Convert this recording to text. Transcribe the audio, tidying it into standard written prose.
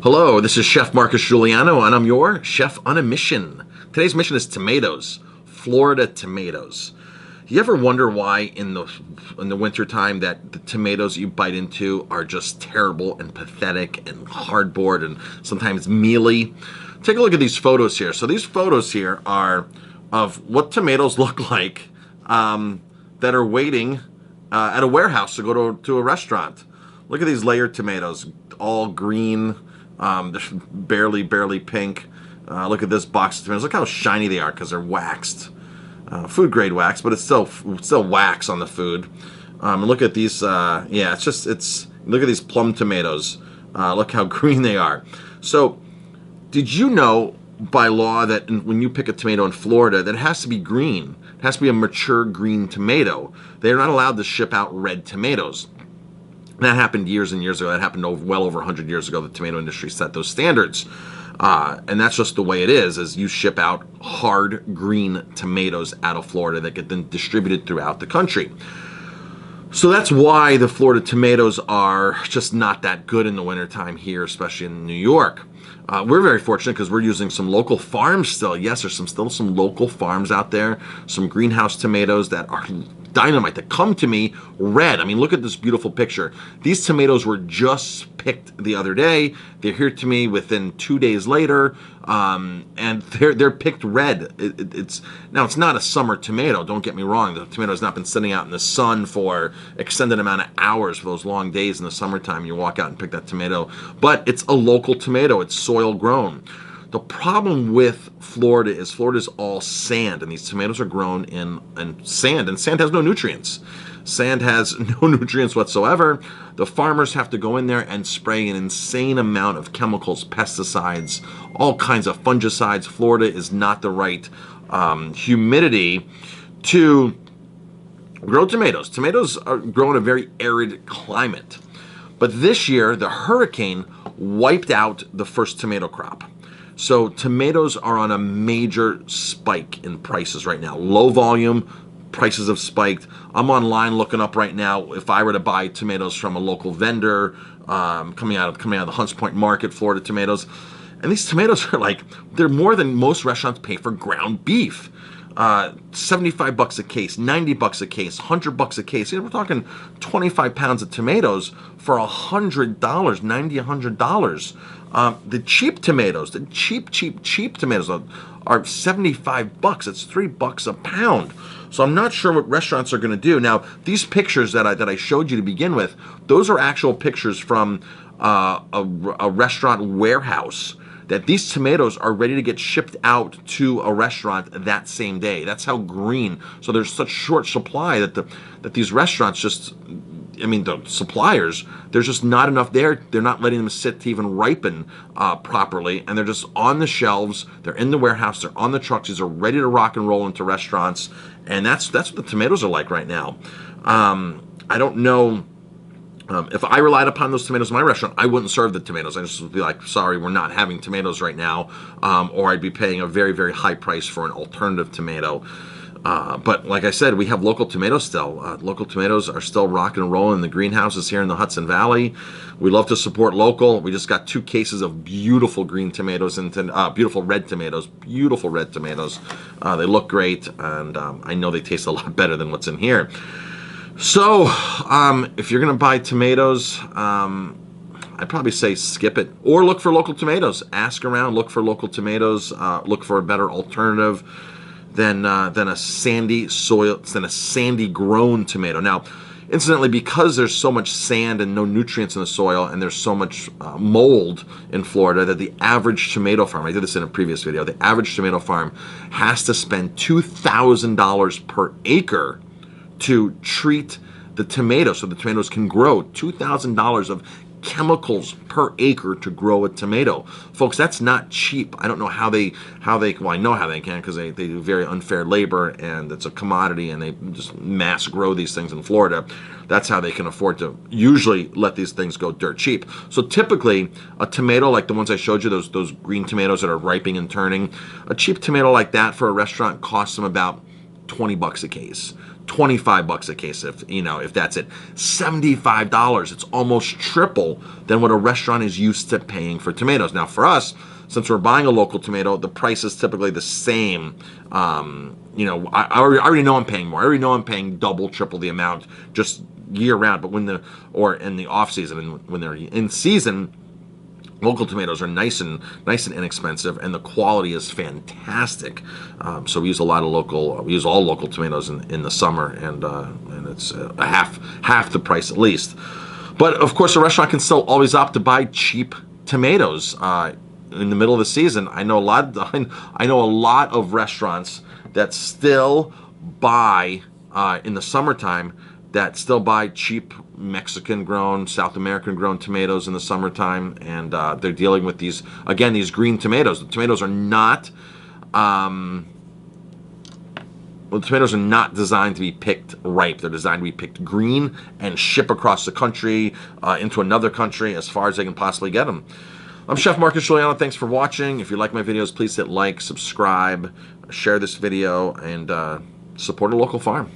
Hello, this is Chef Marcus Guiliano, and I'm your chef on a mission. Today's mission is tomatoes, Florida tomatoes. You ever wonder why in the wintertime that the tomatoes you bite into are just terrible and pathetic and hardboard and sometimes mealy? Take a look at these photos here. So these photos here are of what tomatoes look like that are waiting at a warehouse to go to a restaurant. Look at these layered tomatoes, all green. They're barely pink. Look at this box of tomatoes. Look how shiny they are because they're waxed. Food grade wax, but it's still wax on the food. And look at these. Look at these plum tomatoes. Look how green they are. So, did you know by law that when you pick a tomato in Florida, that it has to be green? It has to be a mature green tomato. They're not allowed to ship out red tomatoes. That happened years and years ago. That happened well over 100 years ago. The tomato industry set those standards. And that's just the way it is you ship out hard green tomatoes out of Florida that get then distributed throughout the country. So that's why the Florida tomatoes are just not that good in the wintertime here, especially in New York. We're very fortunate because we're using some local farms still. Yes, there's still some local farms out there, some greenhouse tomatoes that are dynamite, that come to me red. I mean, look at this beautiful picture. These tomatoes were just picked the other day. They're here to me within 2 days later, and they're picked red. It's not a summer tomato, don't get me wrong. The tomato has not been sitting out in the sun for extended amount of hours for those long days in the summertime. You walk out and pick that tomato, but it's a local tomato. It's soil grown. The problem with Florida is Florida's all sand, and these tomatoes are grown in sand, and sand has no nutrients. Sand has no nutrients whatsoever. The farmers have to go in there and spray an insane amount of chemicals, pesticides, all kinds of fungicides. Florida is not the right humidity to grow tomatoes. Tomatoes are grown in a very arid climate. But this year, the hurricane wiped out the first tomato crop. So tomatoes are on a major spike in prices right now. Low volume, prices have spiked. I'm online looking up right now if I were to buy tomatoes from a local vendor coming out of the Hunts Point Market, Florida tomatoes. And these tomatoes are they're more than most restaurants pay for ground beef. $75 a case, $90 a case, $100 a case. We're talking 25 pounds of tomatoes for $100, $90, $100. The cheap tomatoes, the cheap tomatoes are $75. It's $3 a pound. So I'm not sure what restaurants are going to do. Now, these pictures that I showed you to begin with, those are actual pictures from a restaurant warehouse, that these tomatoes are ready to get shipped out to a restaurant that same day. That's how green. So there's such short supply that these restaurants the suppliers, there's just not enough there. They're not letting them sit to even ripen properly, and they're just on the shelves. They're in the warehouse. They're on the trucks. These are ready to rock and roll into restaurants, and that's what the tomatoes are like right now. I don't know. If I relied upon those tomatoes in my restaurant, I wouldn't serve the tomatoes. I just would be like, sorry, we're not having tomatoes right now, or I'd be paying a very, very high price for an alternative tomato. But like I said, we have local tomatoes still. Local tomatoes are still rocking and rolling in the greenhouses here in the Hudson Valley. We love to support local. We just got 2 cases of beautiful green tomatoes and beautiful red tomatoes. Beautiful red tomatoes. They look great, and I know they taste a lot better than what's in here. So, if you're going to buy tomatoes, I'd probably say skip it, or look for local tomatoes. Ask around, look for local tomatoes, look for a better alternative than a sandy grown tomato. Now, incidentally, because there's so much sand and no nutrients in the soil, and there's so much mold in Florida, that the average tomato farm, I did this in a previous video, the average tomato farm has to spend $2,000 per acre to treat the tomatoes so the tomatoes can grow. $2,000 of chemicals per acre to grow a tomato. Folks, that's not cheap. I don't know how they well, I know how they can, because they do very unfair labor, and it's a commodity, and they just mass grow these things in Florida. That's how they can afford to usually let these things go dirt cheap. So typically, a tomato like the ones I showed you, those green tomatoes that are ripening and turning, a cheap tomato like that for a restaurant costs them about $20 a case. $25 a case, if that's it. $75. It's almost triple than what a restaurant is used to paying for tomatoes. Now for us, since we're buying a local tomato, the price is typically the same. I already know I'm paying more. I already know I'm paying double, triple the amount just year round. But or in the off season, and when they're in season, local tomatoes are nice and inexpensive, and the quality is fantastic. So we use we use all local tomatoes in the summer, and it's half the price at least. But of course, a restaurant can still always opt to buy cheap tomatoes in the middle of the season. I know a lot of restaurants that still buy in the summertime, that still buy cheap Mexican-grown, South American-grown tomatoes in the summertime, and they're dealing with these green tomatoes. The tomatoes are not, designed to be picked ripe. They're designed to be picked green and ship across the country into another country as far as they can possibly get them. I'm Chef Marcus Guiliano. Thanks for watching. If you like my videos, please hit like, subscribe, share this video, and support a local farm.